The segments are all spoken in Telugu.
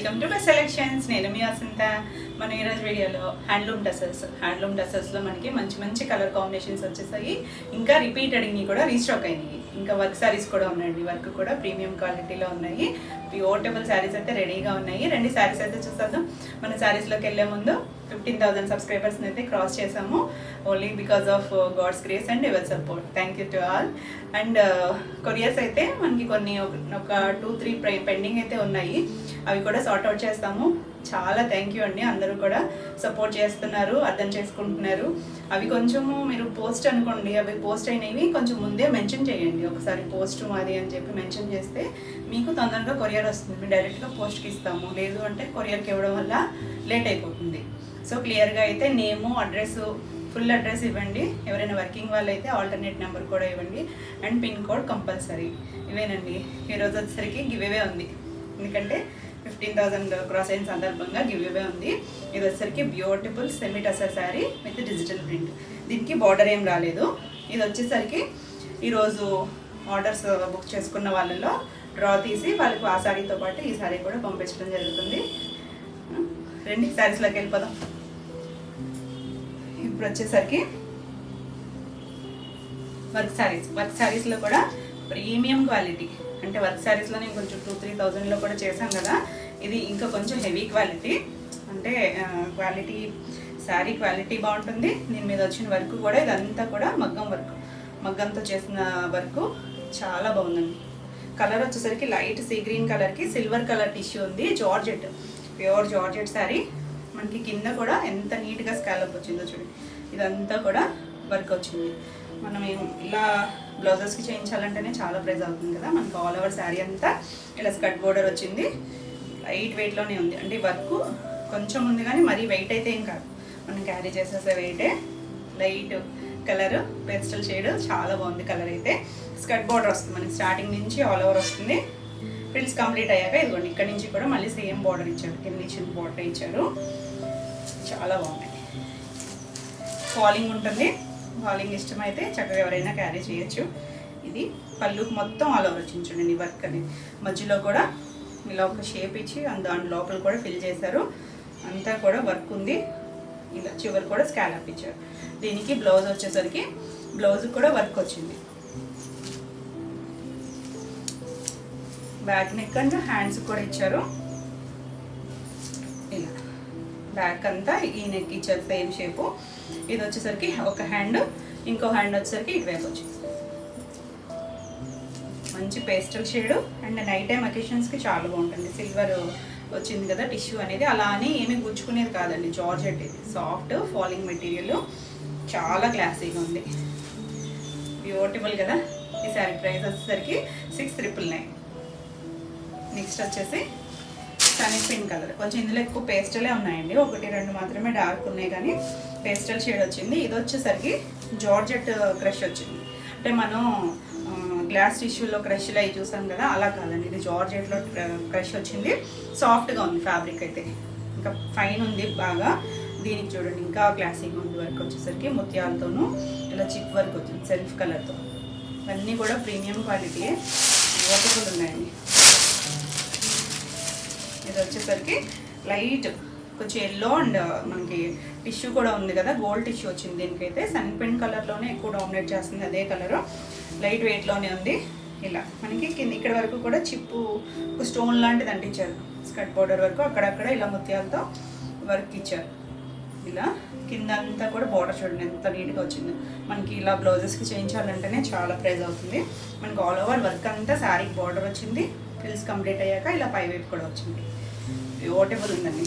Welcome to my selections. నేను మీ వసంత. మన ఈరోజు వీడియోలో హ్యాండ్లూమ్ డ్రెస్సెస్లో మనకి మంచి మంచి కలర్ కాంబినేషన్స్ వచ్చేసాయి. ఇంకా రిపీట్ అడిగినవి కూడా రీస్టాక్ అయినాయి. ఇంకా వర్క్ శారీస్ కూడా ఉన్నాయండి. వర్క్ కూడా ప్రీమియం క్వాలిటీలో ఉన్నాయి. బ్యూటిఫుల్ శారీస్ అయితే రెడీగా ఉన్నాయి. రెండు శారీస్ అయితే చూసేద్దాం. మన శారీస్లోకి వెళ్ళే ముందు 15,000 సబ్స్క్రైబర్స్ని అయితే క్రాస్ చేసాము. Only because of God's grace and your support. Thank you to all. And couriers అయితే మనకి కొన్ని ఒక 2-3 పెండింగ్ అయితే ఉన్నాయి. అవి కూడా సార్ట్ అవుట్ చేస్తాము. చాలా థ్యాంక్ యూ అండి. అందరూ కూడా సపోర్ట్ చేస్తున్నారు, అర్థం చేసుకుంటున్నారు. అవి కొంచెము మీరు పోస్ట్ అనుకోండి, అవి పోస్ట్ అయినవి కొంచెం ముందే మెన్షన్ చేయండి. ఒకసారి పోస్ట్ మాది అని చెప్పి మెన్షన్ చేస్తే మీకు తొందరగా కొరియర్ వస్తుంది. మేము డైరెక్ట్గా పోస్ట్కి ఇస్తాము. లేదు అంటే కొరియర్కి ఇవ్వడం వల్ల లేట్ అయిపోతుంది. సో క్లియర్గా అయితే నేము, అడ్రస్, ఫుల్ అడ్రస్ ఇవ్వండి. ఎవరైనా వర్కింగ్ వాళ్ళు అయితే ఆల్టర్నేట్ నెంబర్ కూడా ఇవ్వండి. And pin code compulsory. ఇవేనండి. ఈరోజు వచ్చేసరికి గివ్ అవే ఉంది. ఎందుకంటే 15,000 క్రాస్ అయిన సందర్భంగా గివ్ అవే ఉంది. ఇది వచ్చేసరికి beautiful semi tussar sari with digital print. దీనికి బార్డర్ ఏం రాలేదు. ఇది వచ్చేసరికి ఈరోజు ఆర్డర్స్ బుక్ చేసుకున్న వాళ్ళలో డ్రా తీసి వాళ్ళకు ఆ శారీతో పాటు ఈ శారీ కూడా పంపించడం జరుగుతుంది. రెండు శారీస్లోకి వెళ్ళిపోదాం. ఇప్పుడు వచ్చేసరికి వర్క్ శారీస్లో కూడా ప్రీమియం క్వాలిటీ. అంటే వర్క్ శారీస్లో నేను కొంచెం 2-3,000లో కూడా చేశాను కదా. ఇది ఇంకా కొంచెం హెవీ క్వాలిటీ. అంటే క్వాలిటీ, శారీ క్వాలిటీ బాగుంటుంది. దీని మీద వచ్చిన వర్క్ కూడా ఇదంతా కూడా మగ్గంతో చేసిన వర్క్ చాలా బాగుందండి. కలర్ వచ్చేసరికి లైట్ సీ గ్రీన్ కలర్కి సిల్వర్ కలర్ టిష్యూ ఉంది. Georgette, pure georgette sari. మనకి కింద కూడా ఎంత నీట్గా స్కాలప్ వచ్చిందో చూడండి. ఇదంతా కూడా వర్క్ వచ్చింది. మనం ఇలా బ్లౌజెస్కి చేయించాలంటేనే చాలా ప్రైస్ అవుతుంది కదా. మనకు ఆల్ ఓవర్ శారీ అంతా ఇలా స్కర్ట్ బోర్డర్ వచ్చింది. లైట్ వెయిట్లోనే ఉంది. అంటే వర్క్ కొంచెం ఉంది కానీ మరీ వెయిట్ అయితే ఏం కాదు. మనం క్యారీ చేసేసే వెయిటే. లైట్ కలర్, పేస్టల్ షేడ్, చాలా బాగుంది కలర్ అయితే. స్కర్ట్ బోర్డర్ వస్తుంది మనకి స్టార్టింగ్ నుంచి ఆల్ ఓవర్ వస్తుంది. ఫ్రిల్స్ కంప్లీట్ అయ్యాక ఇదిగోండి ఇక్కడ నుంచి కూడా మళ్ళీ సేమ్ బార్డర్ ఇచ్చారు. కింద ఇచ్చిన బార్డర్ ఇచ్చారు. చాలా బాగున్నాయి. ఫాలింగ్ ఉంటుంది. ఫాలింగ్ ఇష్టమైతే చక్కగా ఎవరైనా క్యారీ చేయొచ్చు. ఇది పళ్ళుకి మొత్తం ఆల్ ఓవర్ వచ్చింది చూడండి వర్క్ అనేది. మధ్యలో కూడా ఇలా ఒక షేప్ ఇచ్చి దాని లోపల కూడా ఫిల్ చేశారు. అంతా కూడా వర్క్ ఉంది. ఇలా చివరి కూడా స్కాలప్ ఇచ్చారు. దీనికి బ్లౌజ్ వచ్చేసరికి బ్లౌజ్ కూడా వర్క్ వచ్చింది. బ్యాక్ నెక్ అండ్ హ్యాండ్స్ కూడా ఇచ్చారు. ఇలా బ్యాక్ అంతా ఈ నెక్ ఇచ్చారు సేమ్ షేపు. ఇది వచ్చేసరికి ఒక హ్యాండ్, ఇంకో హ్యాండ్ వచ్చేసరికి ఇటువైపు వచ్చింది. మంచి pastel shade and night time అకేషన్స్కి చాలా బాగుంటుంది. సిల్వర్ వచ్చింది కదా టిష్యూ అనేది. అలా అని ఏమీ గుచ్చుకునేది కాదండి. జార్జెట్ ఇది సాఫ్ట్ ఫాలింగ్ మెటీరియల్. చాలా క్లాసీగా ఉంది. బ్యూటిఫుల్ కదా. ఈ శారీ ప్రైస్ వచ్చేసరికి 6,999. నెక్స్ట్ వచ్చేసి సనీ పింక్ కలర్. కొంచెం ఇందులో ఎక్కువ పేస్టలే ఉన్నాయండి. 1-2 మాత్రమే డార్క్ ఉన్నాయి కానీ పేస్టల్ షేడ్ వచ్చింది. ఇది వచ్చేసరికి జార్జెట్ క్రష్ వచ్చింది. అంటే మనం గ్లాస్ టిష్యూలో క్రష్లో అవి చూసాం కదా, అలా కాదండి. ఇది జార్జెట్లో క్రష్ వచ్చింది. సాఫ్ట్గా ఉంది ఫ్యాబ్రిక్ అయితే. ఇంకా ఫైన్ ఉంది బాగా. దీనికి చూడండి ఇంకా క్లాసిక్గా ఉంది. వర్క్ వచ్చేసరికి ముత్యాలతోనూ ఇలా చిప్ వర్క్ వచ్చింది సెల్ఫ్ కలర్తో. ఇవన్నీ కూడా ప్రీమియం క్వాలిటీయే. బ్యూటిఫుల్ ఉన్నాయండి. ఇది వచ్చేసరికి లైట్ కొంచెం ఎల్లో అండ్ మనకి టిష్యూ కూడా ఉంది కదా, గోల్డ్ టిష్యూ వచ్చింది. దీనికైతే సన్ పెన్ కలర్లోనే ఎక్కువ డామినేట్ చేస్తుంది. అదే కలరు లైట్ వెయిట్లోనే ఉంది. ఇలా మనకి కింద ఇక్కడ వరకు కూడా చిప్పు ఒక స్టోన్ లాంటిది అంటించారు. స్కర్ట్ బోర్డర్ వరకు అక్కడక్కడ ఇలా ముత్యాలతో వర్క్ ఇచ్చారు. ఇలా కింద అంతా కూడా బోర్డర్ చూడండి ఎంత నీట్గా వచ్చింది. మనకి ఇలా బ్లౌజెస్కి చేయించాలంటేనే చాలా ప్రైస్ అవుతుంది. మనకి ఆల్ ఓవర్ వర్క్ అంతా శారీకి బార్డర్ వచ్చింది. ఫ్రిల్స్ కంప్లీట్ అయ్యాక ఇలా పై వైపు కూడా వచ్చింది. బ్యూటిఫుల్ ఉందండి.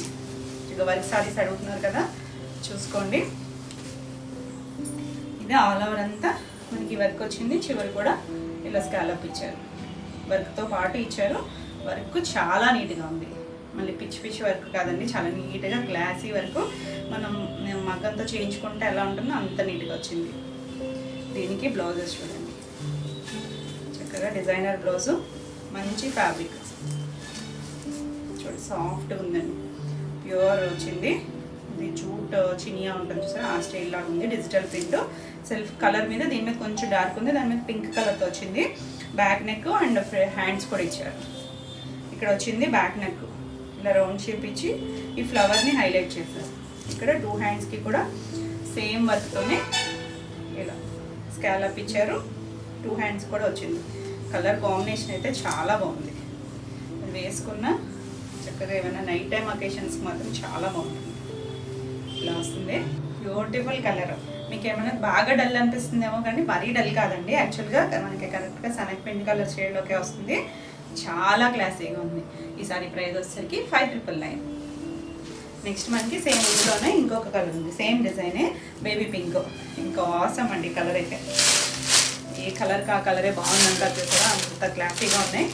ఇక వర్క్ శారీస్ అడుగుతున్నారు కదా, చూసుకోండి. ఇది ఆల్ ఓవర్ అంతా మనకి వర్క్ వచ్చింది. చివరి కూడా ఇలా స్కాలప్ ఇచ్చారు. వర్క్తో పాటు ఇచ్చారు. వర్క్ చాలా నీట్గా ఉంది. మళ్ళీ పిచ్చి వర్క్ కాదండి, చాలా నీట్గా గ్లాసీ వర్క్. మనం మగ్గంతో చేయించుకుంటే ఎలా ఉంటుందో అంత నీట్గా వచ్చింది. దీనికి బ్లౌజెస్ చూడండి చక్కగా డిజైనర్ బ్లౌజు. మంచి ఫ్యాబ్రిక్ చూడండి, సాఫ్ట్గా ఉందండి. ప్యూర్ వచ్చింది. ఇది జూట్ చినియా ఉంటుంది చూసారా, ఆ స్టైల్ లాగా ఉంది. డిజిటల్ ప్రింట్ సెల్ఫ్ కలర్ మీద. దీని మీద కొంచెం డార్క్ ఉంది, దాని మీద పింక్ కలర్తో వచ్చింది. బ్యాక్ నెక్ అండ్ హ్యాండ్స్ కూడా ఇచ్చారు. ఇక్కడ వచ్చింది బ్యాక్ నెక్. ఇలా రౌండ్ షేప్ ఇచ్చి ఈ ఫ్లవర్ని హైలైట్ చేశారు. ఇక్కడ 2 హ్యాండ్స్కి కూడా సేమ్ వర్క్తోనే ఇలా స్కాలప్ ఇచ్చారు. 2 హ్యాండ్స్ కూడా వచ్చింది. కలర్ కాంబినేషన్ అయితే చాలా బాగుంది. వేసుకున్న చక్కగా ఏమైనా నైట్ టైం అకేషన్స్కి మాత్రం చాలా బాగుంటుంది. ఇలా వస్తుంది. Beautiful colour. మీకు ఏమైనా బాగా డల్ అనిపిస్తుందేమో కానీ మరీ డల్ కాదండి. యాక్చువల్గా మనకి కరెక్ట్గా శనగపిండి కలర్ షేడ్లోకే వస్తుంది. చాలా క్లాసీగా ఉంది. ఈ సారీ ప్రైస్ వచ్చేసరికి 5,999. నెక్స్ట్ మనకి సేమ్ ఇందులోనే ఇంకొక కలర్ ఉంది. సేమ్ డిజైనే బేబీ పింక్. ఇంకా ఆసమ్ అండి కలర్ అయితే. ఏ కలర్కి ఆ కలరే బాగుందంటారు చూసారా, అంత క్లాసీగా ఉన్నాయి.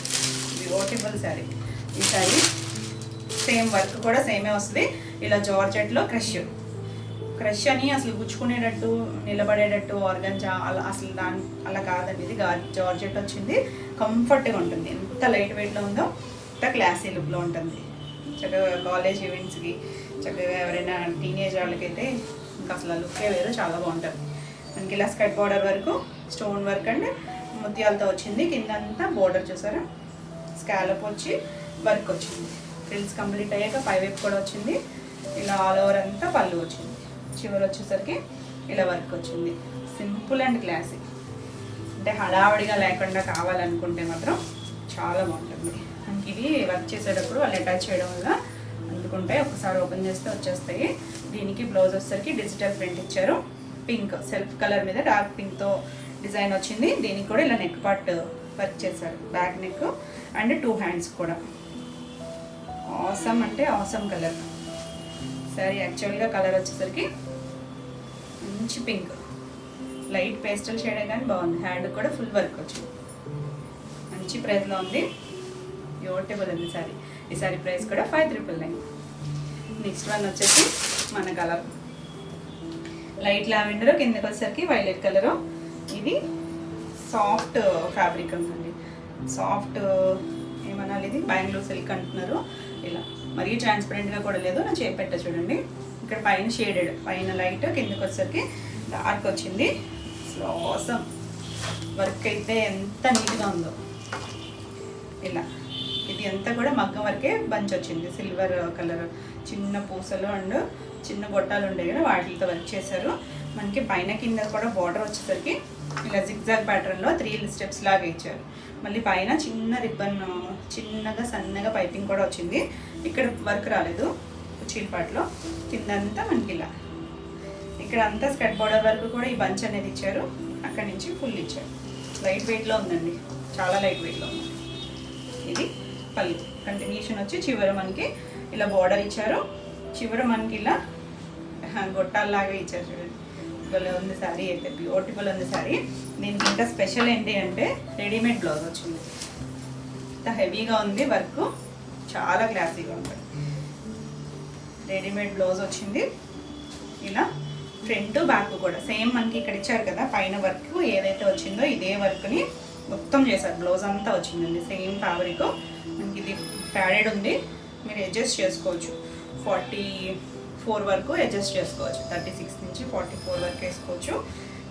బ్యూటిఫుల్ శారీ. ఈ శారీ సేమ్ వర్క్ కూడా సేమే వస్తుంది. ఇలా జార్జెట్లో క్రష్ అని అసలు గుచ్చుకునేటట్టు నిలబడేటట్టు ఆర్గంజా అలా అసలు అలా కాదండి. ఇది జార్జెట్ వచ్చింది. కంఫర్ట్గా ఉంటుంది. ఎంత లైట్ వెయిట్లో ఉందో అంత క్లాసీ లుక్లో ఉంటుంది. చక్కగా కాలేజ్ ఈవెంట్స్కి చక్కగా ఎవరైనా టీనేజ్ వాళ్ళకైతే ఇంకా అసలు లుక్కే వేరు, చాలా బాగుంటుంది. మనకి ఇలా స్కర్ట్ బార్డర్ వరకు స్టోన్ వర్క్ అండ్ ముత్యాలతో వచ్చింది. కిందంతా బార్డర్ చూసారా, స్కాలప్ వచ్చి వర్క్ వచ్చింది. ఫ్రిల్స్ కంప్లీట్ అయ్యాక పైవైపు కూడా వచ్చింది. ఇలా ఆల్ ఓవర్ అంతా పళ్ళు వచ్చింది. చివరి వచ్చేసరికి ఇలా వర్క్ వచ్చింది. Simple and classy. అంటే హడావడిగా లేకుండా కావాలనుకుంటే మాత్రం చాలా బాగుంటుంది. మనకి ఇది వర్క్ చేసేటప్పుడు వాళ్ళు అటాచ్ చేయడం వల్ల అందుకుంటాయి. ఒకసారి ఓపెన్ చేస్తే వచ్చేస్తాయి. దీనికి బ్లౌజ్ వచ్చేసరికి డిజిటల్ ప్రింట్ ఇచ్చారు. పింక్ సెల్ఫ్ కలర్ మీద డార్క్ పింక్తో డిజైన్ వచ్చింది. దీనికి కూడా ఇలా నెక్ పార్ట్ వర్క్ చేశారు. బ్యాక్ నెక్ అండ్ 2 హ్యాండ్స్ కూడా. ఆసమ్ అంటే ఆసమ్ కలర్. సారీ యాక్చువల్గా కలర్ వచ్చేసరికి మంచి పింక్, లైట్ పేస్టల్ షేడే కానీ బాగుంది. హ్యాండ్ కూడా ఫుల్ వర్క్ వచ్చింది. మంచి ప్రైస్లో ఉంది. బ్యూటిఫుల్ ఉంది సారీ. ఈ సారీ ప్రైస్ కూడా 5,999. నెక్స్ట్ వన్ వచ్చేసి మన కలర్ లైట్ లావెండర్, కిందకి వచ్చేసరికి వైలెట్ కలరు. ఇది సాఫ్ట్ ఫ్యాబ్రిక్ ఉందండి. సాఫ్ట్ ఏమనాలి, ఇది బెంగళూరు సిల్క్ అంటున్నారు. ఇలా మరీ ట్రాన్స్పరెంట్గా కూడా లేదు. నా చేపెట్ట చూడండి. ఇక్కడ పైన షేడెడ్, పైన లైట్, కిందకి వచ్చేసరికి డార్క్ వచ్చింది. ఆసమ్ వర్క్ అయితే ఎంత నీట్గా ఉందో. ఇలా ఇది అంతా కూడా మగ్గం వరకే బంచ్ వచ్చింది. సిల్వర్ కలర్ చిన్న పూసలు అండ్ చిన్న గొట్టాలు ఉండే కదా వాటితో వర్క్ చేశారు. మనకి పైన కింద కూడా బార్డర్ వచ్చేసరికి ఇలా జిగ్జాగ్ ప్యాటర్న్లో 3 స్టెప్స్ లాగా ఇచ్చారు. మళ్ళీ పైన చిన్న రిబ్బన్, చిన్నగా సన్నగా పైపింగ్ కూడా వచ్చింది. ఇక్కడ వర్క్ రాలేదు కుచీల పాటలో. కిందంతా మనకి ఇలా ఇక్కడ అంతా స్కర్ట్ బార్డర్ వరకు కూడా ఈ బంచ్ అనేది ఇచ్చారు. అక్కడి నుంచి ఫుల్ ఇచ్చారు. లైట్ వెయిట్లో ఉందండి, చాలా లైట్ వెయిట్లో ఉంది. ఇది పళ్ళు కంటిన్యూషన్ వచ్చి చివర మనకి ఇలా బార్డర్ ఇచ్చారు. చివర మనకి ఇలా గొట్టాల్లాగా ఇచ్చారు చూడండి. భలే ఉంది శారీ అయితే. బ్యూటిఫుల్ ఉంది శారీ. దీనికి ఇంకా స్పెషల్ ఏంటి అంటే రెడీమేడ్ బ్లౌజ్ వచ్చింది. ఇంత హెవీగా ఉంది వర్క్, చాలా క్లాసీగా ఉంటుంది. రెడీమేడ్ బ్లౌజ్ వచ్చింది. ఇలా ఫ్రంట్ బ్యాక్ కూడా సేమ్ మనకి ఇక్కడ ఇచ్చారు కదా పైన వర్క్ ఏదైతే వచ్చిందో ఇదే వర్క్ని మొత్తం చేశారు. బ్లౌజ్ అంతా వచ్చిందండి సేమ్ ఫ్యాబ్రిక్. మనకి ఇది ప్యాడెడ్ ఉంది. మీరు అడ్జస్ట్ చేసుకోవచ్చు. 44 వరకు అడ్జస్ట్ చేసుకోవచ్చు. 36 నుంచి 44 వరకు వేసుకోవచ్చు.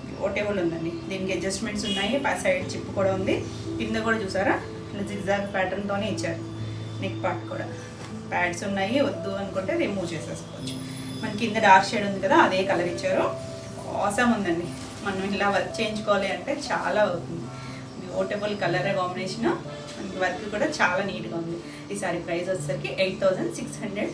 బ్యూటిఫుల్ ఉందండి. దీనికి అడ్జస్ట్మెంట్స్ ఉన్నాయి. సైడ్ చిప్ కూడా ఉంది. కింద కూడా చూసారా ఇలా జిగ్జాగ్ ప్యాటర్న్తోనే ఇచ్చారు. నెక్ పార్ట్ కూడా ప్యాడ్స్ ఉన్నాయి. వద్దు అనుకుంటే రిమూవ్ చేసేసుకోవచ్చు. మనకి కింద డార్క్ షేడ్ ఉంది కదా అదే కలర్ ఇచ్చారు. ఆసమ్ ఉందండి. మనం ఇలా వర్క్ చేయించుకోవాలి అంటే చాలా అవుతుంది. Beautiful colour combination. మనకి వర్క్ కూడా చాలా నీట్గా ఉంది. ఈ సారీ ప్రైస్ వచ్చేసరికి 8,600.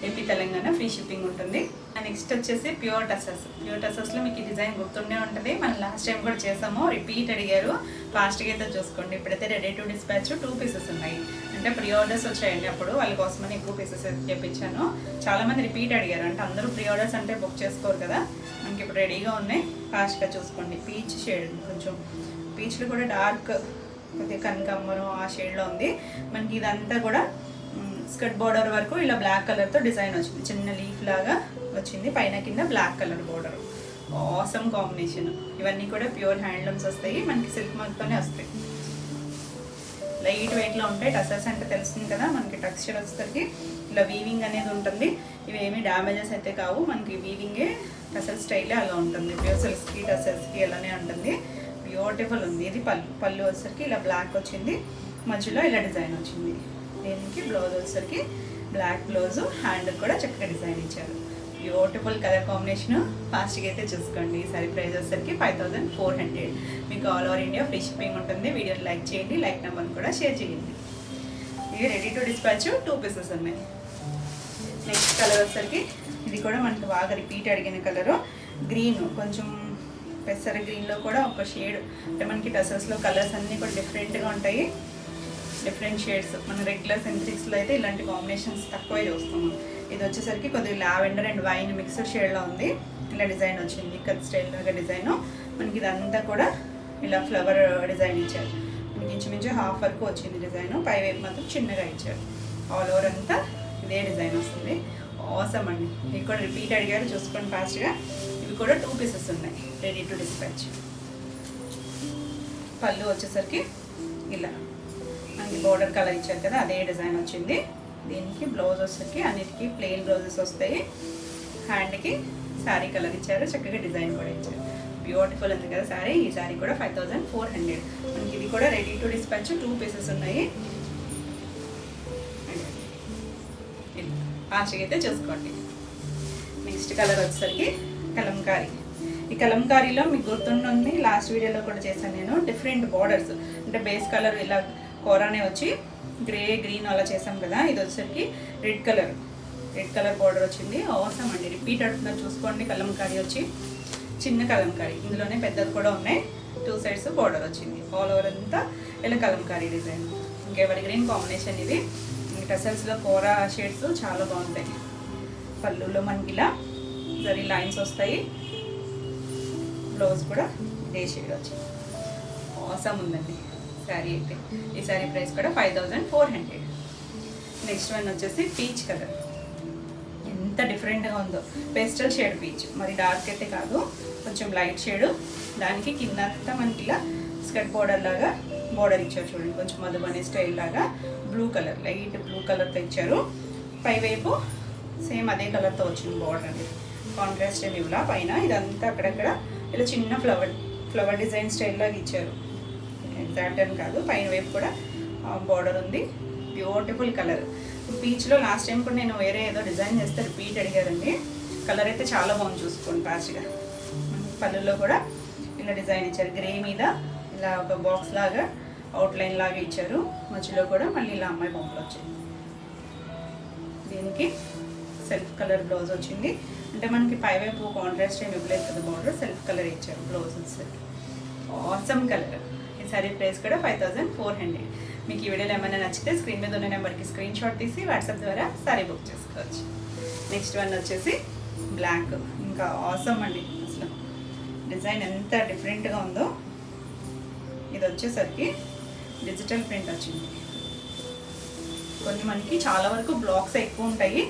ఏపీ తెలంగాణ ఫ్రీ షిప్పింగ్ ఉంటుంది. నెక్స్ట్ వచ్చేసి ప్యూర్ టసర్స్. ప్యూర్ టసర్స్లో మీకు ఈ డిజైన్ గుర్తుండే ఉంటుంది. మనం లాస్ట్ టైం కూడా చేసాము. రిపీట్ అడిగారు. ఫాస్ట్గా అయితే చూసుకోండి. ఇప్పుడైతే రెడీ టు డిస్పాచ్ 2 పీసెస్ ఉన్నాయి. అంటే ప్రీ ఆర్డర్స్ వచ్చాయండి. అప్పుడు వాళ్ళ కోసమని ఎక్కువ పీసెస్ చేయించాను. చాలామంది రిపీట్ అడిగారు. అంటే అందరూ ప్రీ ఆర్డర్స్ అంటే బుక్ చేసుకోరు కదా. మనకి ఇప్పుడు రెడీగా ఉన్నాయి. ఫాస్ట్గా చూసుకోండి. పీచ్ షేడ్, కొంచెం పీచ్లు కూడా డార్క్ కొద్దిగా కనకాంబరం ఆ షేడ్లో ఉంది. మనకి ఇదంతా కూడా స్కర్ట్ బార్డర్ వరకు ఇలా బ్లాక్ కలర్తో డిజైన్ వచ్చింది. చిన్న లీఫ్ లాగా వచ్చింది. పైన కింద black colour border. Awesome combination. ఇవన్నీ కూడా ప్యూర్ హ్యాండ్లూమ్స్ వస్తాయి. మనకి సిల్క్ మార్క్తోనే వస్తాయి. లైట్ వెయిట్లో ఉంటాయి. టసర్స్ అంటే తెలుస్తుంది కదా. మనకి టెక్స్చర్ వచ్చేసరికి ఇలా వీవింగ్ అనేది ఉంటుంది. ఇవి ఏమి డ్యామేజెస్ అయితే కావు. మనకి వీవింగే టసర్ స్టైలే అలా ఉంటుంది. ప్యూర్ సిల్క్స్కి టసర్స్కి అలానే ఉంటుంది. బ్యూటిఫుల్ ఉంది. ఇది పళ్ళు వచ్చేసరికి ఇలా బ్లాక్ వచ్చింది. మధ్యలో ఇలా డిజైన్ వచ్చింది. దీనికి బ్లౌజ్ వచ్చేసరికి బ్లాక్ బ్లౌజ్, హ్యాండ్ కూడా చక్కగా డిజైన్ ఇచ్చారు. Beautiful colour combination. ఫాస్ట్గా అయితే చూసుకోండి. ఈ సారీ ప్రైస్ వచ్చేసరికి 5400. మీకు all over India free shipping ఉంటుంది. వీడియోని లైక్ చేయండి, లైక్ నెంబర్ని కూడా షేర్ చేయండి. ఇవి రెడీ టు డిస్పాచ్ 2 పీసెస్ ఉన్నాయి. నెక్స్ట్ కలర్ వచ్చేసరికి ఇది కూడా మనకి బాగా రిపీట్ అడిగిన కలరు, గ్రీన్, కొంచెం పెసర గ్రీన్లో కూడా ఒక షేడ్. అంటే మనకి టసల్స్లో కలర్స్ అన్నీ కూడా డిఫరెంట్గా ఉంటాయి, డిఫరెంట్ షేడ్స్. మన రెగ్యులర్ సింథటిక్స్లో అయితే ఇలాంటి కాంబినేషన్స్ తక్కువే చూస్తాము. ఇది వచ్చేసరికి కొద్దిగా లావెండర్ అండ్ వైన్ మిక్స్డ్ షేడ్లో ఉంది. ఇలా డిజైన్ వచ్చింది, కట్ స్టైల్ లాగా డిజైన్. మనకి ఇదంతా కూడా ఇలా ఫ్లవర్ డిజైన్ ఇచ్చారు. మనకి ఇంచుమించు హాఫ్ వరకు వచ్చింది డిజైన్, పై వైపు మాత్రం చిన్నగా ఇచ్చారు. ఆల్ ఓవర్ అంతా ఇదే డిజైన్ వస్తుంది. ఆసమ్ అండి. ఇవి కూడా రిపీట్ అడిగారు, చూసుకోండి ఫాస్ట్గా. ఇవి కూడా 2 పీసెస్ ఉన్నాయి, రెడీ టు డిస్పాచ్. పళ్ళు వచ్చేసరికి ఇలా మనకి బోర్డర్ కలర్ ఇచ్చారు కదా, అదే డిజైన్ వచ్చింది. దీనికి బ్లౌజ్ వచ్చేసరికి అన్నిటికీ ప్లెయిన్ బ్లౌజెస్ వస్తాయి. హ్యాండ్కి శారీ కలర్ ఇచ్చారు, చక్కగా డిజైన్ కూడా ఇచ్చారు. బ్యూటిఫుల్ ఉంది కదా శారీ. ఈ శారీ కూడా 5400. మనకి ఇది కూడా రెడీ టు డిస్పాచ్ 2 పీసెస్ ఉన్నాయి. ఫాస్ట్గా అయితే చూసుకోండి. నెక్స్ట్ కలర్ వచ్చేసరికి కలంకారీ. ఈ కలంకారీలో మీకు గుర్తుంటుంది, లాస్ట్ వీడియోలో కూడా చేశాను నేను. డిఫరెంట్ బార్డర్స్, అంటే బేస్ కలర్ ఇలా కోరానే వచ్చి గ్రే గ్రీన్ అలా చేసాం కదా. ఇది వచ్చేసరికి రెడ్ కలర్ బార్డర్ వచ్చింది. అవసరం అండి, రిపీట్ అవుతుందో చూసుకోండి. కలంకారీ వచ్చి చిన్న కలంకారీ, ఇందులోనే పెద్దది కూడా ఉన్నాయి. 2 సైడ్స్ బార్డర్ వచ్చింది. ఆల్ ఓవర్ అంతా ఇలా కలంకారీ డిజైన్. ఇంకెవరి గ్రీన్ కాంబినేషన్ ఇది. టసల్స్లో కోరా షేడ్స్ చాలా బాగుంటాయి. పళ్ళులో మనకి ఇలా జరీ లైన్స్ వస్తాయి. బ్లౌజ్ కూడా ఇదే షేడ్ వచ్చింది. అవసరం ఉందండి శారీ అయితే. ఈ శారీ ప్రైస్ కూడా 5400. నెక్స్ట్ వన్ వచ్చేసి పీచ్ కలర్. ఎంత డిఫరెంట్గా ఉందో, పేస్టల్ షేడ్ పీచ్, మరి డార్క్ అయితే కాదు, కొంచెం లైట్ షేడు. దానికి కిందంతా మనకి ఇలా స్కర్ట్ బోర్డర్ లాగా బోర్డర్ ఇచ్చారు చూడండి, కొంచెం మధుబని స్టైల్ లాగా. బ్లూ కలర్, లైట్ బ్లూ కలర్తో ఇచ్చారు. పైవైపు సేమ్ అదే కలర్తో వచ్చింది బోర్డర్ అనేది. కాంట్రాస్ట్ ఏమి ఇవ్వలా. పైన ఇదంతా అక్కడక్కడ ఇలా చిన్న ఫ్లవర్ డిజైన్ స్టైల్ లాగా ఇచ్చారు. ఎగ్జాక్ట్ అని కాదు, పైన వైపు కూడా బార్డర్ ఉంది. Beautiful colour. పీచ్లో లాస్ట్ టైం కూడా నేను వేరే ఏదో డిజైన్ చేస్తే రిపీట్ అడిగారండి. కలర్ అయితే చాలా బాగుంది, చూసుకోండి ఫాస్ట్గా. పళ్ళులో కూడా ఇలా డిజైన్ ఇచ్చారు. గ్రే మీద ఇలా ఒక బాక్స్ లాగా అవుట్లైన్ లాగా ఇచ్చారు. మధ్యలో కూడా మళ్ళీ ఇలా అమ్మాయి బొమ్మలు వచ్చింది. దీనికి సెల్ఫ్ కలర్ బ్లౌజ్ వచ్చింది. అంటే మనకి పైవైపు కాంట్రాస్ట్ ఏమి ఇవ్వలేదు కదా బార్డర్, సెల్ఫ్ కలర్ ఇచ్చారు బ్లౌజ్ వచ్చేసరికి. Awesome colour. ఈ సారీ ప్రైస్ కూడా 5400. మీకు ఈ వీడియోలో ఏమైనా నచ్చితే స్క్రీన్ మీద ఉన్న నెంబర్కి స్క్రీన్ షాట్ తీసి వాట్సాప్ ద్వారా సారీ బుక్ చేసుకోవచ్చు. నెక్స్ట్ వన్ వచ్చేసి బ్లాక్. ఇంకా ఆసమ్ అండి, అసలు డిజైన్ ఎంత డిఫరెంట్గా ఉందో. ఇది వచ్చేసరికి డిజిటల్ ప్రింట్ వచ్చింది. కొన్ని మనకి చాలా వరకు బ్లాక్స్ ఎక్కువ ఉంటాయి,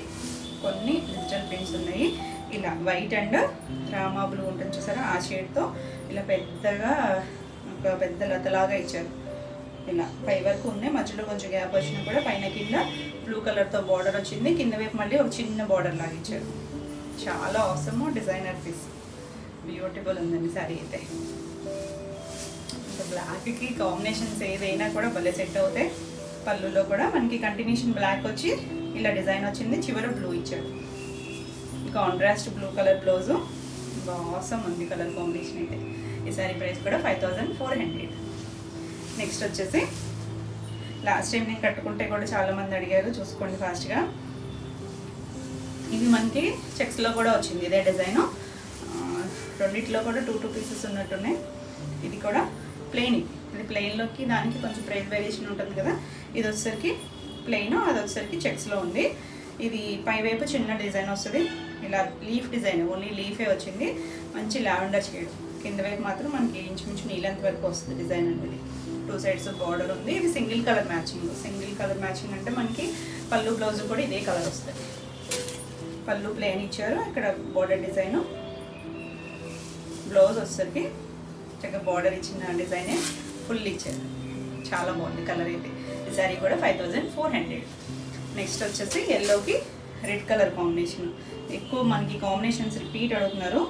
కొన్ని డిజిటల్ ప్రింట్స్ ఉన్నాయి. ఇలా వైట్ అండ్ రామా బ్లూ ఉంటుంది చూసారా, ఆ షేడ్తో ఇలా పెద్దగా ఒక పెద్ద లతలాగా ఇచ్చారు. ఇలా పై వరకు ఉన్నాయి, మధ్యలో కొంచెం గ్యాప్ వచ్చినా కూడా పైన కింద బ్లూ కలర్తో బార్డర్ వచ్చింది. కింద వైపు మళ్ళీ ఒక చిన్న బార్డర్ లాగా ఇచ్చారు. చాలా అవసరము, డిజైనర్ పీస్. బ్యూటిఫుల్ ఉందండి శారీ అయితే. ఇంకా బ్లాక్కి కాంబినేషన్స్ ఏదైనా కూడా భలే సెట్ అవుతాయి. పళ్ళులో కూడా మనకి కంటిన్యూషన్ బ్లాక్ వచ్చి ఇలా డిజైన్ వచ్చింది, చివర బ్లూ ఇచ్చాడు. Contrast blue colour blouse. అవసరం ఉంది కలర్ కాంబినేషన్ అయితే. ఈ సారీ ప్రైస్ కూడా 5400. నెక్స్ట్ వచ్చేసి లాస్ట్ టైం నేను కట్టుకుంటే కూడా చాలామంది అడిగారు, చూసుకోండి ఫాస్ట్గా. ఇది మనకి చెక్స్లో కూడా వచ్చింది ఇదే డిజైను. రెండిట్లో కూడా 2 పీసెస్ ఉన్నట్టున్నాయి. ఇది కూడా ప్లెయిన్. ఇది ప్లెయిన్లోకి దానికి కొంచెం ప్రైస్ వేరియేషన్ ఉంటుంది కదా. ఇది వచ్చేసరికి ప్లెయిన్, అది వచ్చేసరికి చెక్స్లో ఉంది. ఇది పైవైపు చిన్న డిజైన్ వస్తుంది, ఇలా లీఫ్ డిజైన్, ఓన్లీ లీఫే వచ్చింది. మంచి లావెండర్ షేడ్. కింద వైపు మాత్రం మనకి ఇంచుమించు నీళ్ళంత వరకు వస్తుంది డిజైన్ అనేది. 2 సైడ్స్ బార్డర్ ఉంది. ఇది single colour matching. Single colour matching అంటే మనకి పళ్ళు బ్లౌజ్ కూడా ఇదే కలర్ వస్తుంది. పళ్ళు ప్లెయిన్ ఇచ్చారు, ఇక్కడ బార్డర్ డిజైను. బ్లౌజ్ వచ్చేసరికి చక్కగా బార్డర్ ఇచ్చిన డిజైనే ఫుల్ ఇచ్చారు. చాలా బాగుంది కలర్ అయితే. ఈ సారీ కూడా 5400. నెక్స్ట్ వచ్చేసి ఎల్లోకి రెడ్ కలర్ కాంబినేషన్. ఎక్కువ మనకి కాంబినేషన్స్ రిపీట్ అడుగుతున్నారు,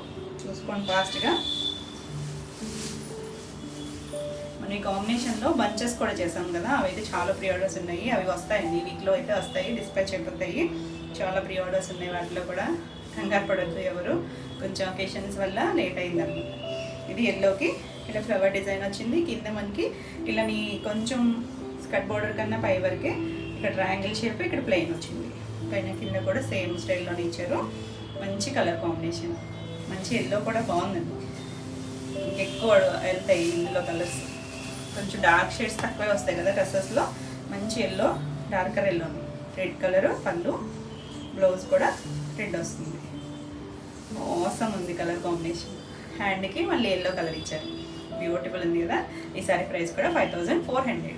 చూసుకోండి ఫాస్ట్గా. మన ఈ కాంబినేషన్లో బంచెస్ కూడా చేసాం కదా, అవి అయితే చాలా ప్రీ ఆర్డర్స్ ఉన్నాయి. అవి వస్తాయండి, ఈ వీక్లో అయితే వస్తాయి, డిస్పాచ్ అయిపోతాయి. చాలా ప్రీ ఆర్డర్స్ ఉన్నాయి వాటిలో కూడా. కంగారు పడద్దు ఎవరు, కొంచెం ఒకేషన్స్ వల్ల లేట్ అయిందన్నమాట. ఇది ఎల్లోకి ఇలా ఫ్లవర్ డిజైన్ వచ్చింది. కింద మనకి ఇలా కొంచెం స్కర్ట్ బోర్డర్ కన్నా పై వరకే ఇక్కడ ట్రయాంగిల్ షేప్, ఇక్కడ ప్లెయిన్ వచ్చింది. పైన కింద కూడా సేమ్ స్టైల్లోనే ఇచ్చారు. మంచి కలర్ కాంబినేషన్, మంచి ఎల్లో కూడా బాగుందండి. ఇంకెక్కువ వెళ్తాయి ఇందులో కలర్స్, కొంచెం డార్క్ షేడ్స్ తక్కువే వస్తాయి కదా డ్రెస్సెస్లో. మంచి ఎల్లో, డార్కర్ ఎల్లోని, రెడ్ కలరు పళ్ళు, బ్లౌజ్ కూడా రెడ్ వస్తుంది. మోసం ఉంది కలర్ కాంబినేషన్. హ్యాండ్కి మళ్ళీ ఎల్లో కలర్ ఇచ్చారు, బ్యూటిఫుల్ ఉంది కదా. ఈ సారీ ప్రైస్ కూడా 5400.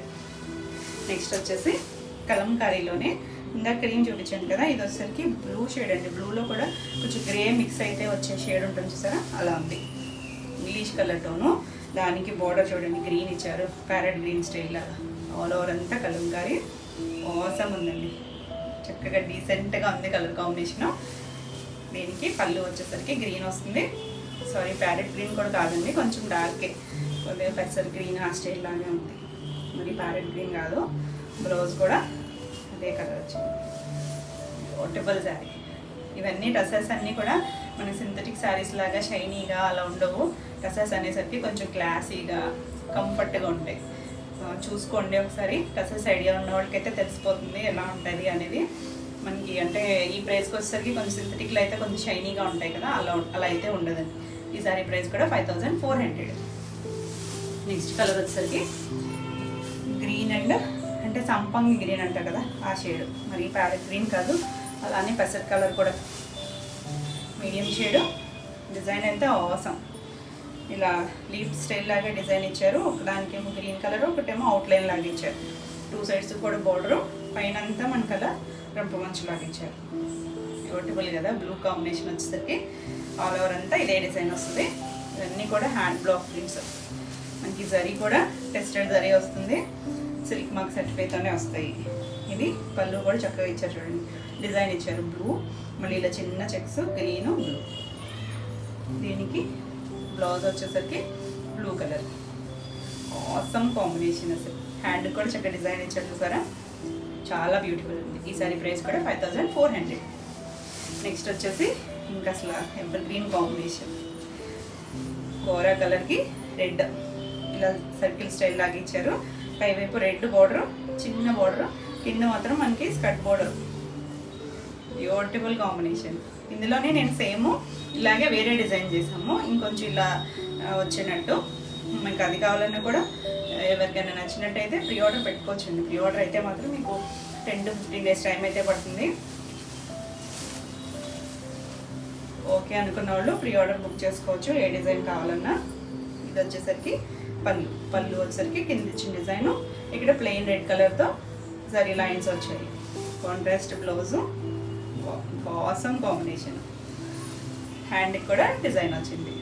నెక్స్ట్ వచ్చేసి కలంకారీలోనే ఇందాక క్రీమ్ చూపించాను కదా, ఇది వచ్చేసరికి బ్లూ షేడ్ అండి. బ్లూలో కూడా కొంచెం గ్రే మిక్స్ అయితే వచ్చే షేడ్ ఉంటుంది చూసారా, అలా ఉంది. ఇంగ్లీష్ కలర్ టోను, దానికి బోర్డర్ చూడండి గ్రీన్ ఇచ్చారు, ప్యారెట్ గ్రీన్ స్టైల్ లాగా. ఆల్ ఓవర్ అంతా కలంకారీ, మోసం ఉందండి. చక్కగా డీసెంట్గా ఉంది కలర్ కాంబినేషను. దీనికి పళ్ళు వచ్చేసరికి గ్రీన్ వస్తుంది. సారీ, ప్యారెట్ గ్రీన్ కూడా కాదండి, కొంచెం డార్కే, కొద్దిగా పెసర్ గ్రీన్ ఆ స్టైల్ లానే ఉంది, మరి ప్యారెట్ గ్రీన్ కాదు. బ్లౌజ్ కూడా అదే కలర్ వచ్చింది. బ్యూటిఫుల్ శారీ. ఇవన్నీ డ్రెస్సెస్ అన్నీ కూడా మన సింథటిక్ శారీస్ లాగా షైనీగా అలా ఉండవు. డ్రెస్సెస్ అనేసరికి కొంచెం క్లాసీగా, కంఫర్ట్గా ఉంటాయి. చూసుకోండి ఒకసారి, డ్రెస్సెస్ ఐడియా ఉన్న వాళ్ళకైతే తెలిసిపోతుంది ఎలా ఉంటుంది అనేది మనకి. అంటే ఈ ప్రైస్కి వచ్చేసరికి కొంచెం సింథటిక్లో అయితే కొంచెం షైనీగా ఉంటాయి కదా, అలా అయితే ఉండదండి. ఈ సారీ ప్రైస్ కూడా 5400. నెక్స్ట్ కలర్ వచ్చేసరికి గ్రీన్ అండ్ అంటే సంపంగి గ్రీన్ అంటారు కదా ఆ షేడ్, మరి ప్యారెట్ గ్రీన్ కాదు, అలానే పెసర్ కలర్ కూడా మీడియం షేడు. డిజైన్ అయితే అవసరం, ఇలా లీఫ్ స్టైల్ లాగా డిజైన్ ఇచ్చారు. ఒకదానికేమో గ్రీన్ కలర్, ఒకటేమో అవుట్లైన్ లాగా ఇచ్చారు. 2 సైడ్స్ కూడా బోర్డరు, పైన అంతా మన కలర్ రంపు మంచు లాగా ఇచ్చారు. బ్యూటిఫుల్ కదా. బ్లూ కాంబినేషన్ వచ్చేసరికి ఆల్ ఓవర్ అంతా ఇదే డిజైన్ వస్తుంది. ఇవన్నీ కూడా హ్యాండ్ బ్లాక్ ప్రింట్స్. మనకి జరీ కూడా టెస్టెడ్ జరీ వస్తుంది, సిల్క్ మార్క్ సర్టిఫైతోనే వస్తాయి. ఇది పళ్ళు కూడా చక్కగా ఇచ్చారు చూడండి, డిజైన్ ఇచ్చారు బ్లూ, మళ్ళీ ఇలా చిన్న చెక్స్ గ్రీను బ్లూ. దీనికి బ్లౌజ్ వచ్చేసరికి బ్లూ కలర్. ఆసమ్ కాంబినేషన్ అసలు. హ్యాండ్ కూడా చక్కగా డిజైన్ ఇచ్చారు చూసారా, చాలా బ్యూటిఫుల్ ఉంది. ఈ సారీ ప్రైస్ కూడా 5400. నెక్స్ట్ వచ్చేసి ఇంకా అసలు ఎవర్ గ్రీన్ కాంబినేషన్, గోరా కలర్కి రెడ్, ఇలా సర్కిల్ స్టైల్ లాగా ఇచ్చారు. పైవైపు రెడ్ బోర్డరు, చిన్న బోర్డరు, కింద మాత్రం మనకి స్కర్ట్ బోర్డర్. Beautiful combination. ఇందులోనే నేను సేమ్ ఇలాగే వేరే డిజైన్ చేసాము, ఇంకొంచెం ఇలా వచ్చినట్టు. మీకు అది కావాలన్నా కూడా ఎవరికైనా నచ్చినట్టయితే ప్రీ ఆర్డర్ పెట్టుకోవచ్చండి. ప్రీ ఆర్డర్ అయితే మాత్రం మీకు 10 to 15 days టైం అయితే పడుతుంది. ఓకే అనుకున్న వాళ్ళు ప్రీ ఆర్డర్ బుక్ చేసుకోవచ్చు, ఏ డిజైన్ కావాలన్నా. ఇది వచ్చేసరికి పళ్ళు వచ్చేసరికి కింద ఇచ్చిన డిజైను, ఇక్కడ ప్లెయిన్ రెడ్ కలర్తో జరీ లైన్స్ వచ్చాయి. Contrast blouse, awesome combination. హ్యాండ్కి కూడా డిజైన్ వచ్చింది.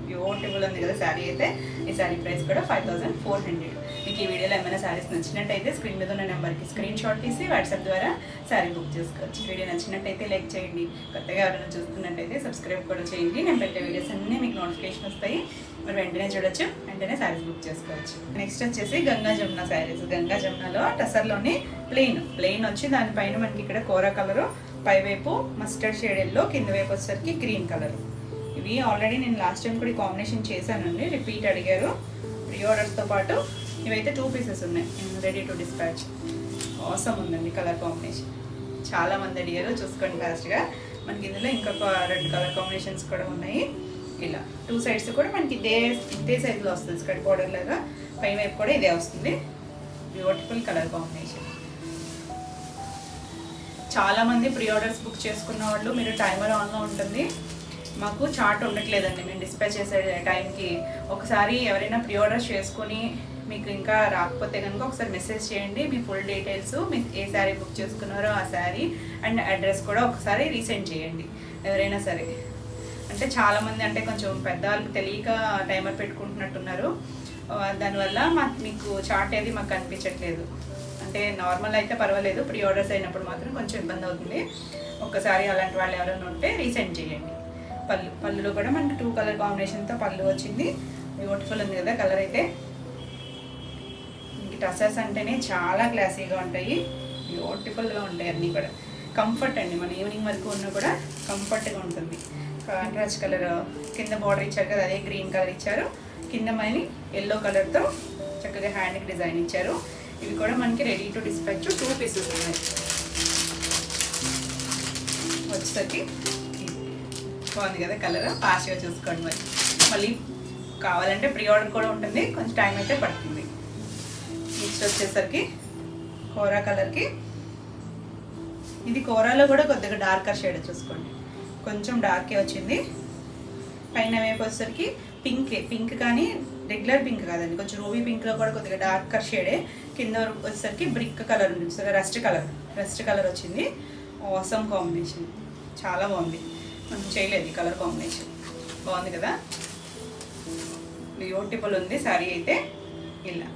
బ్యూటిఫుల్ ఉంది కదా శారీ అయితే. ఈ శారీ ప్రైస్ కూడా 5400. మీకు ఈ వీడియోలో ఏమైనా శారీస్ నచ్చినట్టయితే స్క్రీన్ మీద ఉన్న నెంబర్కి స్క్రీన్ షాట్ తీసి వాట్సాప్ ద్వారా శారీ బుక్ చేసుకోవచ్చు. వీడియో నచ్చినట్టయితే లైక్ చేయండి, కొత్తగా ఎవరైనా చూస్తున్నట్టయితే సబ్స్క్రైబ్ కూడా చేయండి. నేను పెట్టే వీడియోస్ అన్నీ మీకు నోటిఫికేషన్ వస్తాయి, మరి వెంటనే చూడొచ్చు, వెంటనే శారీస్ బుక్ చేసుకోవచ్చు. నెక్స్ట్ వచ్చేసి గంగా జమున శారీస్. గంగా జమునలో టసర్లోని ప్లెయిన్ వచ్చి దానిపైన మనకి ఇక్కడ కోరా కలరు, పైవైపు మస్టర్డ్ షేడ్ ఎల్లో, కింద వైపు వచ్చేసరికి గ్రీన్ కలర్. ఇవి ఆల్రెడీ నేను లాస్ట్ టైం కూడా కాంబినేషన్ చేశానండి, రిపీట్ అడిగారు. ప్రీ ఆర్డర్స్తో పాటు ఇవైతే 2 pieces ఉన్నాయి, రెడీ టు డిస్పాచ్. ఆసమ్ ఉందండి కలర్ కాంబినేషన్, చాలామంది అడిగారు, చూసుకోండి ఫాస్ట్గా. మనకి ఇందులో ఇంకొక 2 కలర్ కాంబినేషన్స్ కూడా ఉన్నాయి. ఇలా 2 sides కూడా మనకి ఇదే సైజులో వస్తుంది, స్కర్ట్ బోర్డర్ లాగా. పై వైపు కూడా ఇదే వస్తుంది. Beautiful colour combination. చాలామంది ప్రీ ఆర్డర్స్ బుక్ చేసుకున్న వాళ్ళు మీరు టైమర్ ఆన్లో ఉంటుంది, మాకు చార్ట్ ఉండట్లేదండి మేము డిస్పాచ్ చేసే టైంకి. ఒకసారి ఎవరైనా ప్రీ ఆర్డర్స్ చేసుకొని మీకు ఇంకా రాకపోతే కనుక ఒకసారి మెసేజ్ చేయండి, మీ ఫుల్ డీటెయిల్స్, మీకు ఏ శారీ బుక్ చేసుకున్నారో ఆ శారీ అండ్ అడ్రస్ కూడా ఒకసారి రీసెండ్ చేయండి ఎవరైనా సరే. అంటే చాలామంది అంటే కొంచెం పెద్దవాళ్ళకి తెలియక టైమర్ పెట్టుకుంటున్నట్టున్నారు, దానివల్ల మీకు చార్ట్ ఏది మాకు కనిపించట్లేదు. అంటే నార్మల్ అయితే పర్వాలేదు, ప్రీ ఆర్డర్స్ అయినప్పుడు మాత్రం కొంచెం ఇబ్బంది అవుతుంది. ఒక్కసారి అలాంటి వాళ్ళు ఎవరైనా ఉంటే రీసెండ్ చేయండి. పళ్ళులో కూడా మనకి 2 కలర్ కాంబినేషన్తో పళ్ళు వచ్చింది. బ్యూటిఫుల్ ఉంది కదా కలర్ అయితే. టసర్స్ అంటేనే చాలా క్లాసీగా ఉంటాయి, బ్యూటిఫుల్గా ఉంటాయి అన్నీ కూడా. కంఫర్ట్ అండి, మన ఈవినింగ్ వరకు ఉన్నా కూడా కంఫర్ట్గా ఉంటుంది. కాంట్రాస్ట్ కలర్ కింద బార్డర్ ఇచ్చారు కదా, అదే గ్రీన్ కలర్ ఇచ్చారు. కింద మళ్ళీ ఎల్లో కలర్తో చక్కగా హ్యాండ్కి డిజైన్ ఇచ్చారు. ఇవి కూడా మనకి రెడీ టు డిస్పాచ్ 2 పీసెస్ ఉన్నాయి. వచ్చేసరికి బాగుంది కదా కలర్, ఫాస్ట్గా చూసుకోండి. మళ్ళీ కావాలంటే ప్రీ ఆర్డర్ కూడా ఉంటుంది, కొంచెం టైం అయితే పడుతుంది. నెక్స్ట్ వచ్చేసరికి కోరా కలర్కి, ఇది కోరాలో కూడా కొద్దిగా డార్కర్ షేడ్ చూసుకోండి, కొంచెం డార్కే వచ్చింది. పైన వైపు వచ్చేసరికి పింక్ కానీ రెగ్యులర్ పింక్ కాదండి, కొంచెం రూబీ పింక్లో కూడా కొద్దిగా డార్కర్ షేడే. కింద వచ్చేసరికి బ్రిక్ కలర్ ఉంది, సరే రస్ట్ కలర్ వచ్చింది. ఆసమ్ కాంబినేషన్, చాలా బాగుంది. మనం చేయలేదు ఈ కలర్ కాంబినేషన్, బాగుంది కదా, బ్యూటిఫుల్ ఉంది. శారీ అయితే ఇలా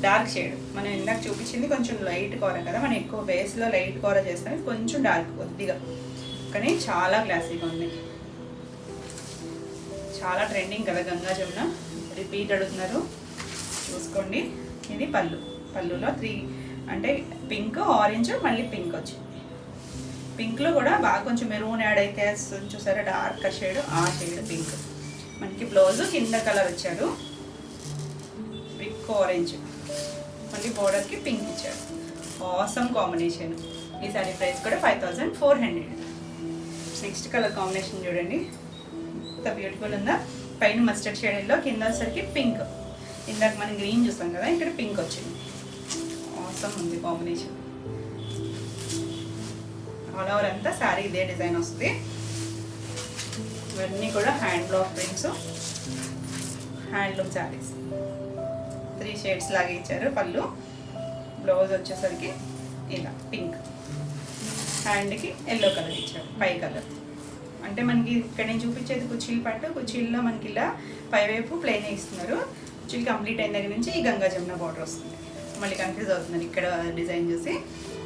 డార్క్ షేడ్, మనం ఇందాక చూపించింది కొంచెం లైట్ కూర కదా, మనం ఎక్కువ బేస్లో లైట్ కూర చేస్తాం, కొంచెం డార్క్ కొద్దిగా, కానీ చాలా క్లాసీగా ఉంది. చాలా ట్రెండింగ్ కదా గంగా జమున, రిపీట్ అడుగుతున్నారు, చూసుకోండి. ఇది పళ్ళులో 3 అంటే పింక్, ఆరెంజ్, మళ్ళీ పింక్ వచ్చింది. పింక్లో కూడా బాగా కొంచెం మెరూన్ యాడ్ అయితే చూసారా, డార్క్ షేడ్, ఆ షేడ్ పింక్. మనకి బ్లౌజ్ కింద కలర్ వచ్చారు, బ్రిక్ ఆరెంజ్, మళ్ళీ బోర్డర్కి పింక్ ఇచ్చారు. Awesome combination. ఈ సారీ ప్రైస్ కూడా 5400. నెక్స్ట్ కలర్ కాంబినేషన్ చూడండి, ఎంత బ్యూటిఫుల్ ఉందా. పైన మస్టర్డ్ షేడ్లో, కింద వచ్చేసరికి పింక్. ఇందాక మనం గ్రీన్ చూస్తాం కదా, ఇక్కడ పింక్ వచ్చింది. ఆసమ్ ఉంది కాంబినేషన్. ఆల్ ఓవర్ అంతా శారీ ఇదే డిజైన్ వస్తుంది. ఇవన్నీ కూడా hand block prints, handloom saris. 3 shades లాగా ఇచ్చారు. పళ్ళు, బ్లౌజ్ వచ్చేసరికి ఇలా పింక్, హ్యాండ్కి ఎల్లో కలర్ ఇచ్చారు, పై కలర్. అంటే మనకి ఇక్కడ నేను చూపించేది కుచీలు పట్టు, కుచీల్లో మనకి ఇలా పైవైపు ప్లెయిన్ ఇస్తున్నారు. కుచీలు కంప్లీట్ అయిన దగ్గర నుంచి ఈ గంగా జమున బార్డర్ వస్తుంది. మళ్ళీ కన్ఫ్యూజ్ అవుతున్నారు ఇక్కడ డిజైన్ చూసి.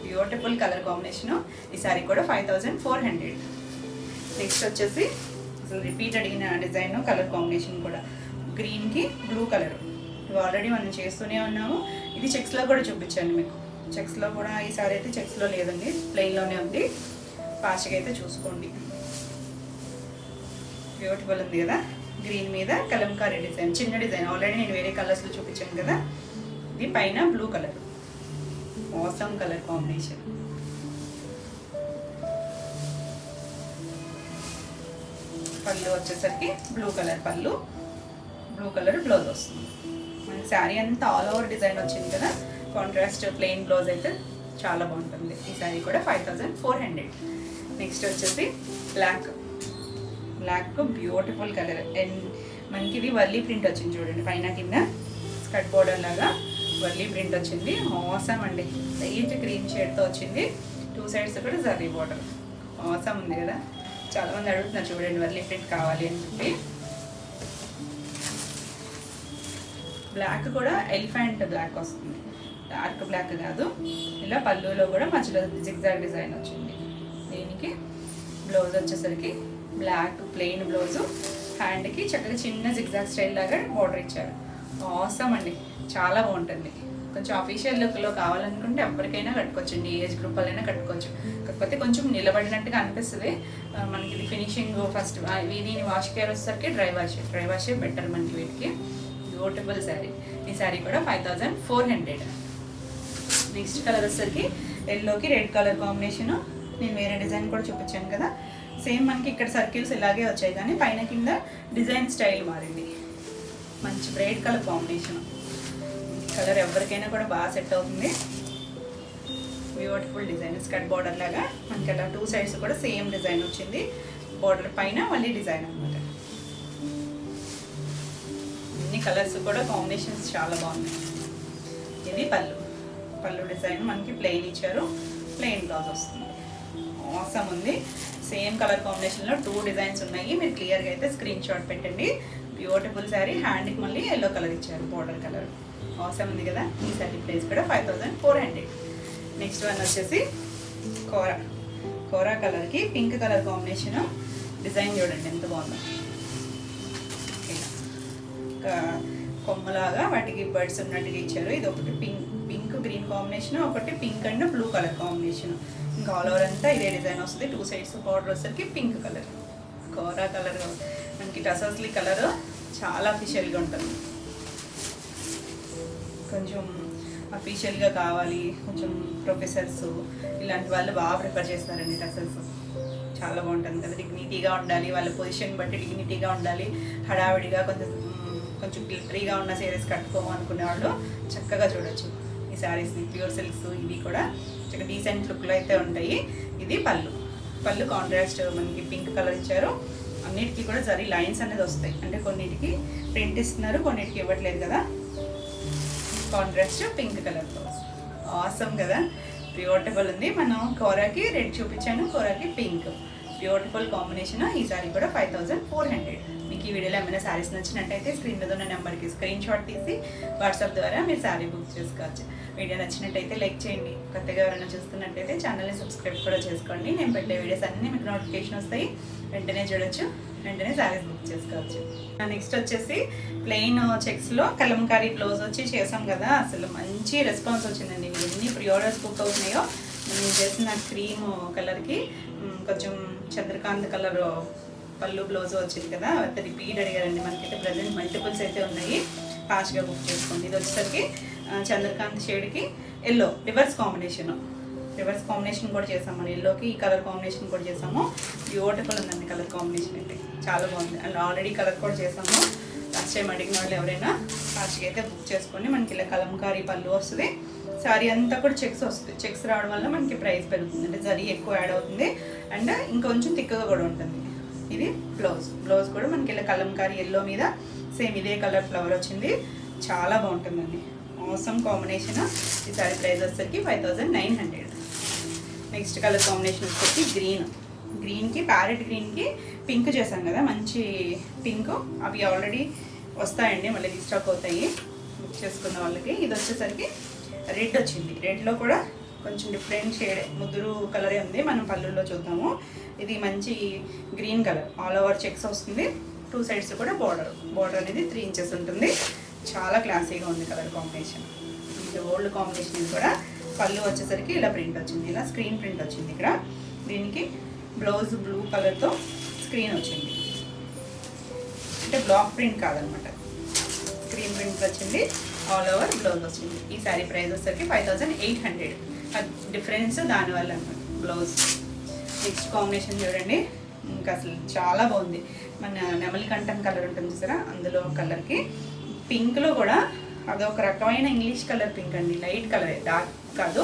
Beautiful colour combination. ఈ సారీ కూడా 5400. నెక్స్ట్ వచ్చేసి అసలు రిపీట్ అడిగిన డిజైన్, కలర్ కాంబినేషన్ కూడా గ్రీన్కి బ్లూ కలర్. ఇవి ఆల్రెడీ మనం చేస్తూనే ఉన్నాము. ఇది చెక్స్లో కూడా చూపించాను మీకు. చెక్స్లో కూడా ఈ సారీ అయితే చెక్స్లో లేదండి, ప్లెయిన్లోనే ఉంది. ఫాస్ట్గా అయితే చూసుకోండి. బ్యూటిఫుల్ ఉంది కదా, గ్రీన్ మీద కలంకారీ డిజైన్, చిన్న డిజైన్. ఆల్రెడీ నేను వేరే కలర్స్లో చూపించాను కదా. ఇది పైన blue colour, awesome colour combination. పళ్ళు వచ్చేసరికి బ్లూ కలర్ పళ్ళు, బ్లూ కలర్ బ్లౌజ్ వస్తుంది. మనకి శారీ అంతా ఆల్ ఓవర్ డిజైన్ వచ్చింది కదా, కాంట్రాస్ట్ ప్లెయిన్ బ్లౌజ్ అయితే చాలా బాగుంటుంది. ఈ శారీ కూడా 5400. నెక్స్ట్ వచ్చేసి బ్లాక్ బ్యూటిఫుల్ కలర్. అండ్ మనకి ఇది వర్లీ ప్రింట్ వచ్చింది చూడండి, పైన కింద స్కర్ట్ బోర్డర్ లాగా వర్లీ ప్రింట్ వచ్చింది. ఆసమ్ అండి, లైట్ క్రీమ్ షేడ్తో వచ్చింది. 2 సైడ్స్ కూడా జరీ బోర్డర్. ఆసమ్ ఉంది కదా, చాలామంది అడుగుతున్నారు చూడండి వర్లీ ప్రింట్ కావాలి అని చెప్పి. బ్లాక్ కూడా ఎలిఫెంట్ బ్లాక్ వస్తుంది, డార్క్ బ్లాక్ కాదు. ఇలా పళ్ళులో కూడా మధ్యలో జిగ్జాగ్ డిజైన్ వచ్చింది. దీనికి బ్లౌజ్ వచ్చేసరికి బ్లాక్ ప్లెయిన్ బ్లౌజు, హ్యాండ్కి చక్కగా చిన్న జిగ్జాగ్ స్టైల్ లాగా బోర్డర్ ఇచ్చారు. ఆసమ్ అండి, చాలా బాగుంటుంది. కొంచెం అఫీషియల్ లుక్లో కావాలనుకుంటే ఎవరికైనా కట్టుకోవచ్చండి, ఏజ్ గ్రూప్ వాళ్ళైనా కట్టుకోవచ్చు. కాకపోతే కొంచెం నిలబడినట్టుగా అనిపిస్తుంది మనకి. ఇది ఫినిషింగ్ ఫస్ట్ దీని వాష్ కేర్ వచ్చేసరికి డ్రై వాషే బెటర్ మనకి వీటికి. బ్యూటిఫుల్ శారీ. ఈ శారీ కూడా 5400. నెక్స్ట్ కలర్ వచ్చేసరికి ఎల్లోకి రెడ్ కలర్ కాంబినేషను. నేను వేరే డిజైన్ కూడా చూపించాను కదా, సేమ్ మనకి ఇక్కడ సర్కిల్స్ ఇలాగే వచ్చాయి, కానీ పైన కింద డిజైన్ స్టైల్ మారింది. మంచి బ్రైట్ కలర్ కాంబినేషన్. కలర్ ఎవరికైనా కూడా బాగా సెట్ అవుతుంది. బ్యూటిఫుల్ డిజైన్, స్కర్ట్ బార్డర్ లాగా మనకి అలా 2 సైడ్స్ కూడా సేమ్ డిజైన్ వచ్చింది. బార్డర్ పైన మళ్ళీ డిజైన్ అనమాట. అన్ని కలర్స్ కూడా కాంబినేషన్స్ చాలా బాగున్నాయి. ఇది పళ్ళు డిజైన్ మనకి ప్లెయిన్ ఇచ్చారు, ప్లెయిన్ బ్లౌజ్ వస్తుంది. ఆసమ్ ఉంది. సేమ్ కలర్ కాంబినేషన్లో 2 డిజైన్స్ ఉన్నాయి. మీరు క్లియర్గా అయితే స్క్రీన్ షాట్ పెట్టండి. బ్యూటిఫుల్ శారీ. హ్యాండ్కి మళ్ళీ ఎల్లో కలర్ ఇచ్చారు, బోర్డర్ కలర్. ఆసమ్ ఉంది కదా. ఈ శారీ ప్రైస్ కూడా 5400. నెక్స్ట్ వన్ వచ్చేసి కోరా కలర్కి పింక్ కలర్ కాంబినేషన్. డిజైన్ చూడండి ఎంత బాగుందో. కొమ్మలాగా వాటికి బర్డ్స్ ఉన్నట్టుగా ఇచ్చారు. ఇది ఒకటి పింక్ గ్రీన్ కాంబినేషన్, ఒకటి pink and blue colour combination. ఇంకా ఆల్ ఓవర్ అంతా ఇదే డిజైన్ వస్తుంది. 2 సైడ్స్ బార్డర్ వచ్చేసరికి పింక్ కలర్, కోరా కలర్. మనకి టసర్స్లీ కలర్ చాలా అఫీషియల్గా ఉంటుంది. కొంచెం అఫీషియల్గా కావాలి, కొంచెం ప్రొఫెసర్స్ ఇలాంటి వాళ్ళు బాగా ప్రిఫర్ చేస్తారండి టసర్స్. చాలా బాగుంటుంది కదా, డిగ్నిటీగా ఉండాలి, వాళ్ళ పొజిషన్ బట్టి డిగ్నిటీగా ఉండాలి, హడావిడిగా కొంచెం గ్లిటరీగా ఉన్న శారీస్ కట్టుకోమనుకునే వాళ్ళు చక్కగా చూడొచ్చు ఈ శారీస్ని. ప్యూర్ సిల్క్స్ ఇవి కూడా చక్కగా డీసెంట్ లుక్లో అయితే ఉంటాయి. ఇది పళ్ళు కాంట్రాస్ట్ మనకి పింక్ కలర్ ఇచ్చారు. అన్నిటికీ కూడా జరీ లైన్స్ అనేది వస్తాయి, అంటే కొన్నిటికి ప్రింట్ ఇస్తున్నారు, కొన్నిటికి ఇవ్వట్లేదు కదా. కాంట్రాస్ట్ పింక్ కలర్తో ఆసమ్ కదా, బ్యూటిఫుల్ ఉంది. మనం కోరాకి రెడ్ చూపించాను, కోరాకి పింక్, బ్యూటిఫుల్ కాంబినేషన్. ఈ సారీ కూడా 5400. మీకు ఈ వీడియోలో ఏమైనా శారీస్ నచ్చినట్టయితే స్క్రీన్ మీద ఉన్న నెంబర్కి స్క్రీన్ షాట్ తీసి వాట్సాప్ ద్వారా మీరు శారీ బుక్ చేసుకోవచ్చు. వీడియో నచ్చినట్టయితే లైక్ చేయండి. కొత్తగా ఎవరైనా చూస్తున్నట్టయితే ఛానల్ని సబ్స్క్రైబ్ కూడా చేసుకోండి. నేను పెట్టే వీడియోస్ అన్నీ మీకు నోటిఫికేషన్ వస్తాయి, వెంటనే చూడొచ్చు, వెంటనే శారీస్ బుక్ చేసుకోవచ్చు. నెక్స్ట్ వచ్చేసి ప్లెయిన్ చెక్స్లో కలంకారీ బ్లౌజ్ వచ్చి చేసాం కదా, అసలు మంచి రెస్పాన్స్ వచ్చిందండి. ఎన్ని ప్రీ ఆర్డర్స్ బుక్ అవుతున్నాయో. నేను చేసిన క్రీమ్ కలర్కి కొంచెం చంద్రకాంత్ కలర్ పళ్ళు బ్లౌజ్ వచ్చింది కదా, అది రిపీట్ అడిగారండి. మనకైతే ప్రజెంట్ మల్టిపుల్స్ అయితే ఉన్నాయి, ఫాస్ట్గా బుక్ చేసుకోండి. ఇది వచ్చేసరికి చంద్రకాంత్ షేడ్కి ఎల్లో రివర్స్ కాంబినేషన్ కూడా చేసాము. మన ఎల్లోకి ఈ కలర్ కాంబినేషన్ కూడా చేసాము. బ్యూటిఫుల్ ఉందండి కలర్ కాంబినేషన్ అయితే, చాలా బాగుంది. అండ్ ఆల్రెడీ కలర్ కూడా చేసాము. లాస్ట్ టైం అడిగిన వాళ్ళు ఎవరైనా ఫాస్ట్గా అయితే బుక్ చేసుకోండి. మనకి ఇలా కలంకారీ పళ్ళు వస్తుంది, శారీ అంతా కూడా చెక్స్ వస్తుంది. చెక్స్ రావడం వల్ల మనకి ప్రైస్ పెరుగుతుంది, అంటే జరీ ఎక్కువ యాడ్ అవుతుంది అండ్ ఇంకొంచెం థిక్గా కూడా ఉంటుంది. ఇది బ్లౌజ్ కూడా మనకి ఇలా కలంకారీ ఎల్లో మీద సేమ్ ఇదే కలర్ ఫ్లవర్ వచ్చింది, చాలా బాగుంటుందండి. Awesome combination. ఈ సారీ ప్రైస్ వచ్చేసరికి 5900. నెక్స్ట్ కలర్ కాంబినేషన్ వచ్చేసి గ్రీన్కి ప్యారెట్ గ్రీన్కి పింక్ చేశాం కదా, మంచి పింక్. అవి ఆల్రెడీ వస్తాయండి, మళ్ళీ రీస్టాక్ అవుతాయి బుక్ చేసుకున్న వాళ్ళకి. ఇది వచ్చేసరికి రెడ్ వచ్చింది. రెడ్లో కూడా కొంచెం డిఫరెంట్ షేడ్, ముదురు కలరే ఉంది. మనం పళ్ళుల్లో చూద్దాము. ఇది మంచి green colour, all over checks వస్తుంది. 2 సైడ్స్ కూడా బార్డర్ అనేది 3 ఇంచెస్ ఉంటుంది. చాలా క్లాసీగా ఉంది కలర్ కాంబినేషన్. ఇది ఓల్డ్ కాంబినేషన్. ఇది కూడా పళ్ళు వచ్చేసరికి ఇలా ప్రింట్ వచ్చింది, ఇలా స్క్రీన్ ప్రింట్ వచ్చింది ఇక్కడ. దీనికి బ్లౌజ్ బ్లూ కలర్తో స్క్రీన్ వచ్చింది, అంటే బ్లాక్ ప్రింట్ కాదనమాట, స్క్రీన్ ప్రింట్ వచ్చింది. ఆల్ ఓవర్ బ్లౌజ్ వచ్చింది. ఈ శారీ ప్రైస్ వచ్చేసరికి 5800. డిఫరెన్స్ దానివల్ల అనమాట బ్లౌజ్. నెక్స్ట్ కాంబినేషన్ చూడండి, ఇంకా అసలు చాలా బాగుంది. మన నెమలి కంఠం కలర్ ఉంటుంది చూసారా, అందులో కలర్కి పింక్లో కూడా అదొక రకమైన ఇంగ్లీష్ కలర్ పింక్ అండి, లైట్ కలర్, డార్క్ కాదు.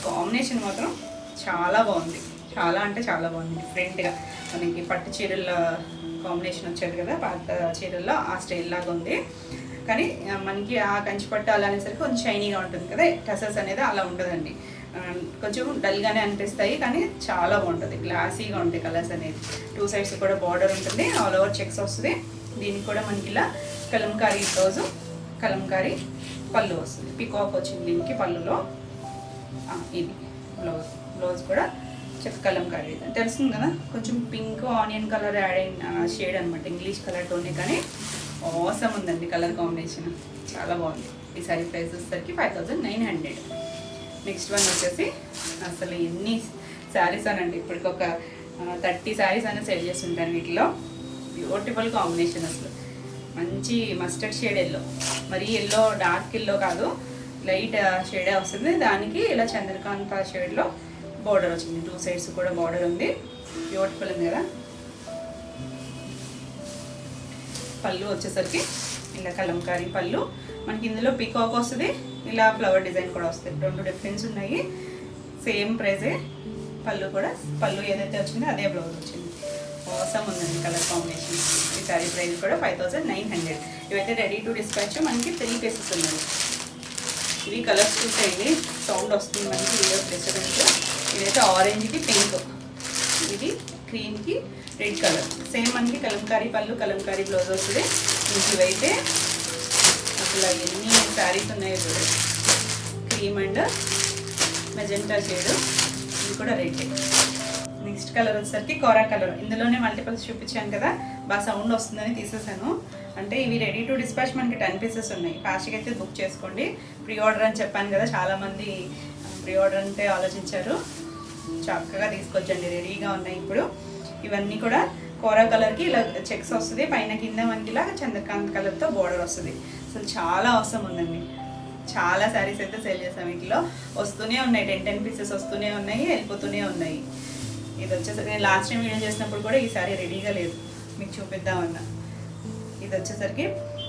కాంబినేషన్ మాత్రం చాలా బాగుంది, చాలా అంటే చాలా బాగుంది. డిఫరెంట్గా మనకి పట్టు చీరల కాంబినేషన్ వచ్చేది కదా పాత చీరల్లో, ఆ స్టైల్ లాగా ఉంది. కానీ మనకి ఆ కంచిపట్టు అలా అనేసరికి కొంచెం షైనీగా ఉంటుంది కదా, టసర్స్ అనేది అలా ఉండదండి, కొంచెం డల్గానే అనిపిస్తాయి. కానీ చాలా బాగుంటుంది, గ్లాసీగా ఉంటాయి కలర్స్ అనేది. 2 సైడ్స్ కూడా బార్డర్ ఉంటుంది, ఆల్ ఓవర్ చెక్స్ వస్తుంది. దీనికి కూడా మనకి ఇలా కలంకారీ బ్లౌజు, కలంకారీ పళ్ళు వస్తుంది. పికాక్ వచ్చింది దీనికి పళ్ళులో. ఇది బ్లౌజ్ కూడా చెక్క కలంకారీ తెలుస్తుంది కదా, కొంచెం పింక్ ఆనియన్ కలర్ యాడ్ అయిన షేడ్ అనమాట, ఇంగ్లీష్ కలర్ టోనే. కానీ ఆసమ్ ఉందండి కలర్ కాంబినేషన్, చాలా బాగుంది. ఈ సారీ ప్రైస్ వచ్చేసరికి 5900. నెక్స్ట్ వన్ వచ్చేసి అసలు ఎన్ని శారీస్ అనండి, ఇప్పటికి ఒక 30 శారీస్ అయినా సెల్ చేస్తుంటాను వీటిలో. బ్యూటిఫుల్ కాంబినేషన్, అసలు మంచి మస్టర్డ్ షేడ్ ఎల్లో, మరీ ఎల్లో డార్క్ ఎల్లో కాదు, లైట్ షేడే వస్తుంది. దానికి ఇలా చంద్రకాంత షేడ్లో బార్డర్ వచ్చింది, 2 సైడ్స్ కూడా బార్డర్ ఉంది. బ్యూటిఫుల్ ఉంది కదా. పళ్ళు వచ్చేసరికి ఇలా కలంకారీ పళ్ళు, మనకి ఇందులో పికాక్ వస్తుంది, ఇలా ఫ్లవర్ డిజైన్ కూడా వస్తుంది. 2 డిఫరెన్స్ ఉన్నాయి, సేమ్ ప్రైజే. పళ్ళు ఏదైతే వచ్చిందో అదే బ్లౌజ్ వచ్చింది. ఆసమ్ ఉందండి కలర్ కాంబినేషన్. ఈ సారీ ప్రైస్ కూడా 5900. ఇవైతే రెడీ టు డిస్పాచ్, మనకి 3 పీసెస్ ఉన్నాయి. ఇవి కలర్స్ చూసేయండి, సౌండ్ వస్తుంది మనకి వీడియో డిస్టర్బెన్స్. ఇదైతే ఆరెంజ్కి పింక్, ఇది క్రీమ్కి రెడ్ కలర్. సేమ్ మనకి కలంకారీ పళ్ళు, కలంకారీ బ్లౌజ్ వస్తుంది. ఇవైతే అసలు ఎన్ని శారీస్ ఉన్నాయో చూడండి, క్రీమ్ అండ్ మెజెంటా షేడ్, ఇది కూడా రెడ్. నెక్స్ట్ కలర్ వచ్చేసరికి కోరా కలర్. ఇందులోనే మల్టిపుల్స్ చూపించాను కదా, బాగా సౌండ్ వస్తుందని తీసేసాను. అంటే ఇవి రెడీ టు డిస్పాచ్ మనకి 10 పీసెస్ ఉన్నాయి. ఫాస్ట్గా అయితే బుక్ చేసుకోండి. ప్రీ ఆర్డర్ అని చెప్పాను కదా, చాలామంది ప్రీ ఆర్డర్ అంటే ఆలోచించారు. చక్కగా తీసుకొచ్చండి, రెడీగా ఉన్నాయి ఇప్పుడు. ఇవన్నీ కూడా కోరా కలర్కి ఇలా చెక్స్ వస్తుంది, పైన కింద మనకి ఇలా చంద్రకాంత్ కలర్తో బోర్డర్ వస్తుంది. అసలు చాలా అవసరం ఉందండి. చాలా శారీస్ అయితే సేల్ చేసాం. వీటిలో వస్తూనే ఉన్నాయి, 10 పీసెస్ వస్తూనే ఉన్నాయి, వెళ్ళిపోతూనే ఉన్నాయి. ఇది వచ్చేసరికి నేను లాస్ట్ టైం వీడియో చేసినప్పుడు కూడా ఈ శారీ రెడీగా లేదు, మీకు చూపిద్దామన్నా. ఇది వచ్చేసరికి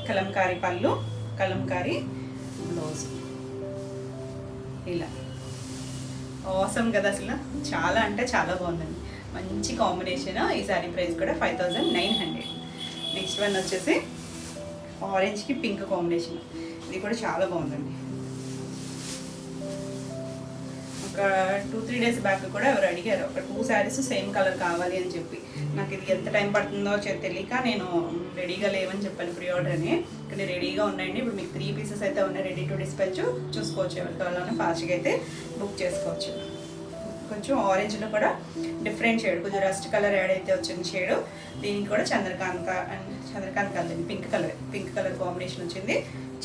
కలంకారీ పళ్ళు, కలంకారీ బ్లౌజ్. ఇలా అవసరం కదా, అసలు చాలా అంటే చాలా బాగుందండి. మంచి కాంబినేషన్. ఈ శారీ ప్రైస్ కూడా 5900. నెక్స్ట్ వన్ వచ్చేసి ఆరెంజ్కి పింక్ కాంబినేషన్. ఇది కూడా చాలా బాగుందండి. ఒక 2-3 డేస్ బ్యాక్ కూడా ఎవరు అడిగారు, ఒక 2 శారీస్ సేమ్ కలర్ కావాలి అని చెప్పి. నాకు ఇది ఎంత టైం పడుతుందో తెలియక నేను రెడీగా లేవని చెప్పాను ప్రీ ఆర్డర్ అని. కానీ రెడీగా ఉన్నాయండి. ఇప్పుడు మీకు 3 పీసెస్ అయితే ఉన్నాయి రెడీ టు డిస్పాచ్. చూసుకోవచ్చు, ఎవరి కావాలన్నా ఫాస్ట్గా అయితే బుక్ చేసుకోవచ్చు. కొంచెం ఆరెంజ్లో కూడా డిఫరెంట్ షేడ్, కొంచెం రస్ట్ కలర్ యాడ్ అయితే వచ్చిన షేడ్. దీనికి కూడా Chandrakant colour, pink colour combination వచ్చింది.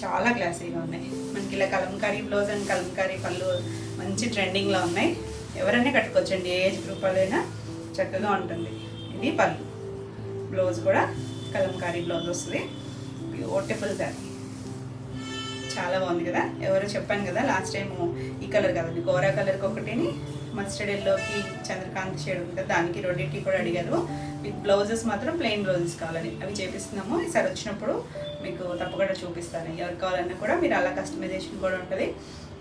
చాలా క్లాసీగా ఉన్నాయి. మనకి ఇలా కలంకారీ బ్లౌజ్ అండ్ కలంకారీ పళ్ళు మంచి ట్రెండింగ్లో ఉన్నాయి. ఎవరైనా కట్టుకోవచ్చండి, ఏ ఏజ్ గ్రూప్ వాళ్ళైనా చక్కగా ఉంటుంది. ఇది పళ్ళు, బ్లౌజ్ కూడా కలంకారీ బ్లౌజ్ వస్తుంది. బ్యూటిఫుల్ శారీ, చాలా బాగుంది కదా. ఎవరో చెప్పాను కదా లాస్ట్ టైము, ఈ కలర్ కదండి, కోరా కలర్కి ఒకటిని మస్టర్డ్ ఎల్లోకి చంద్రకాంత్ షేడ్ ఉంటుంది, దానికి రెండింటికి కూడా అడిగారు. విత్ బ్లౌజెస్ మాత్రం ప్లెయిన్ బ్లౌజెస్ కావాలని, అవి చేపిస్తున్నాము. ఈసారి వచ్చినప్పుడు మీకు తప్పకుండా చూపిస్తాను. ఎవరు కావాలన్నా కూడా మీరు అలా కస్టమైజేషన్ కూడా ఉంటుంది,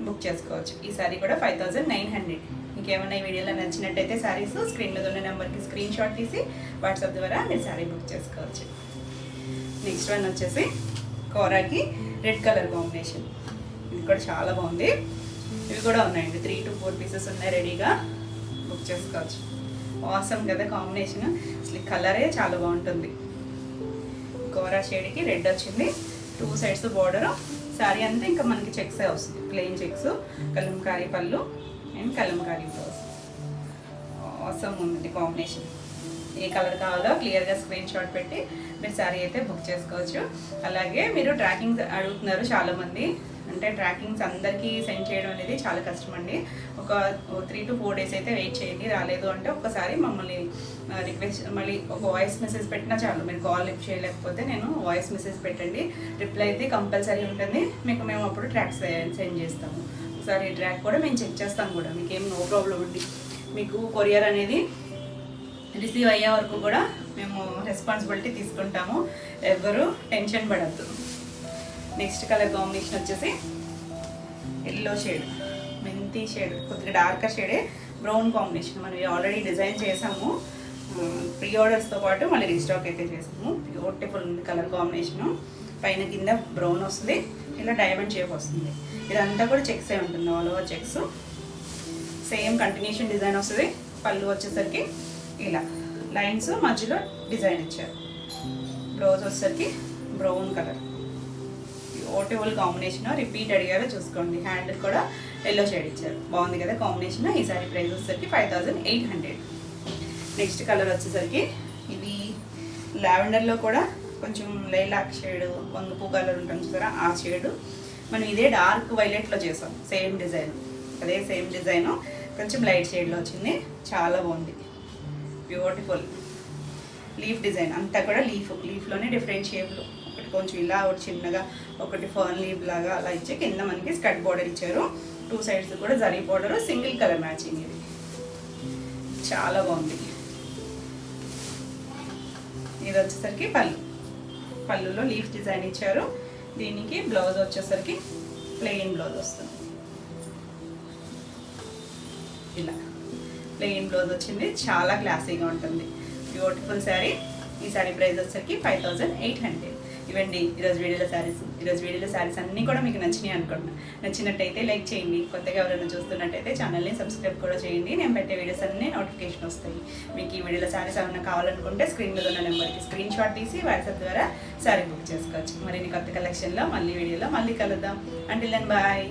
బుక్ చేసుకోవచ్చు. ఈ శారీ కూడా 5900. మీకు ఏమైనా ఈ వీడియోలో నచ్చినట్టయితే శారీస్ స్క్రీన్ మీద ఉన్న నెంబర్కి స్క్రీన్ షాట్ తీసి వాట్సాప్ ద్వారా మీరు శారీ బుక్ చేసుకోవచ్చు. నెక్స్ట్ వన్ వచ్చేసి కోరాకి రెడ్ కలర్ కాంబినేషన్. ఇది కూడా చాలా బాగుంది. ఇవి కూడా ఉన్నాయండి, 3 to 4 పీసెస్ ఉన్నాయి, రెడీగా బుక్ చేసుకోవచ్చు. ఆసమ్ కదా కాంబినేషన్, అసలు కలరే చాలా బాగుంటుంది. కోరా షేడ్కి రెడ్ వచ్చింది, 2 సైడ్స్ బార్డర్. శారీ అంతా ఇంకా మనకి చెక్సే వస్తుంది, ప్లెయిన్ చెక్స్, కలంకారీ పళ్ళు అండ్ కలంకారీ బ్లౌజ్. ఆసమ్ ఉంది కాంబినేషన్. ఏ కలర్ కావాలో క్లియర్గా స్క్రీన్ షాట్ పెట్టి మీరు శారీ అయితే బుక్ చేసుకోవచ్చు. అలాగే మీరు ట్రాకింగ్ అడుగుతున్నారు చాలామంది, అంటే ట్రాకింగ్స్ అందరికీ సెండ్ చేయడం అనేది చాలా కష్టం అండి. ఒక 3 to 4 డేస్ అయితే వెయిట్ చేయండి. రాలేదు అంటే ఒక్కసారి మమ్మల్ని రిక్వెస్ట్, మళ్ళీ ఒక వాయిస్ మెసేజ్ పెట్టినా చాలు. మీరు కాల్ లిఫ్ట్ చేయలేకపోతే నేను వాయిస్ మెసేజ్ పెట్టండి, రిప్లై అయితే కంపల్సరీ ఉంటుంది. మీకు మేము అప్పుడు ట్రాక్ సెండ్ చేస్తాము. ఒకసారి ట్రాక్ కూడా మేము చెక్ చేస్తాం కూడా, మీకేం నో ప్రాబ్లం అండి. మీకు కొరియర్ అనేది రిసీవ్ అయ్యే వరకు కూడా మేము రెస్పాన్సిబిలిటీ తీసుకుంటాము, ఎవరు టెన్షన్ పడద్దు. నెక్స్ట్ కలర్ కాంబినేషన్ వచ్చేసి ఎల్లో షేడ్, మెంతి షేడ్, కొద్దిగా డార్కర్ షేడే, బ్రౌన్ కాంబినేషన్. మనం ఆల్రెడీ డిజైన్ చేసాము ప్రీ ఆర్డర్స్తో పాటు, మళ్ళీ రీస్టాక్ అయితే చేసాము. బ్యూటిఫుల్ ఉంది కలర్ కాంబినేషను. పైన కింద బ్రౌన్ వస్తుంది, ఇలా డైమండ్ షేప్ వస్తుంది. ఇదంతా కూడా చెక్సే ఉంటుంది, all over checks. Same continuation design వస్తుంది. పళ్ళు వచ్చేసరికి ఇలా లైన్స్ మధ్యలో డిజైన్ ఇచ్చారు. బ్లౌజ్ వచ్చేసరికి brown colour, beautiful combination. Repeat అడిగారో చూసుకోండి. హ్యాండ్ కూడా ఎల్లో షేడ్ ఇచ్చారు, బాగుంది కదా కాంబినేషన్. ఈ సారీ ప్రైస్ వచ్చేసరికి 5800. నెక్స్ట్ కలర్ వచ్చేసరికి ఇది లావెండర్లో కూడా కొంచెం లైలాక్ షేడ్, వంగపూ కలర్ ఉంటుంది చూసారా, ఆ షేడ్. మనం ఇదే డార్క్ వైలెట్లో చేసాం, సేమ్ డిజైన్, అదే సేమ్ డిజైను, కొంచెం లైట్ షేడ్లో వచ్చింది. చాలా బాగుంది, బ్యూటిఫుల్ లీఫ్ డిజైన్. అంతా కూడా లీఫ్లోనే డిఫరెంట్ షేప్లు, ఒకటి కొంచెం ఇలా, ఒకటి చిన్నగా, ఒకటి ఫర్న్ లీఫ్ లాగా అలా ఇచ్చి కింద మనకి స్కర్ట్ బార్డర్ ఇచ్చారు. 2 సైడ్స్ కూడా zari border, single colour matching. ఇది చాలా బాగుంది. ఇది వచ్చేసరికి పళ్ళులో లీఫ్ డిజైన్ ఇచ్చారు. దీనికి బ్లౌజ్ వచ్చేసరికి ప్లెయిన్ బ్లౌజ్ వస్తుంది, ఇలా ప్లెయిన్ బ్లౌజ్ వచ్చింది. చాలా క్లాసీగా ఉంటుంది, బ్యూటిఫుల్ శారీ. ఈ శారీ ప్రైస్ వచ్చేసరికి 5800. ఇవ్వండి ఈరోజు వీడియోలో శారీస్ అన్నీ కూడా మీకు నచ్చినాయి అనుకుంటున్నాను. నచ్చినట్టయితే లైక్ చేయండి, కొత్తగా ఎవరైనా చూస్తున్నట్టయితే ఛానల్ని సబ్స్క్రైబ్ కూడా చేయండి. నేను పెట్టే వీడియోస్ అన్నీ నోటిఫికేషన్ వస్తాయి. మీకు ఈ వీడియోలో శారీస్ ఏమైనా కావాలనుకుంటే స్క్రీన్ మీద ఉన్న నెంబర్కి స్క్రీన్ షాట్ తీసి వాట్సాప్ ద్వారా శారీ బుక్ చేసుకోవచ్చు. మరిన్ని కొత్త కలెక్షన్లో వీడియోలో మళ్ళీ కలుద్దాం. Until then bye.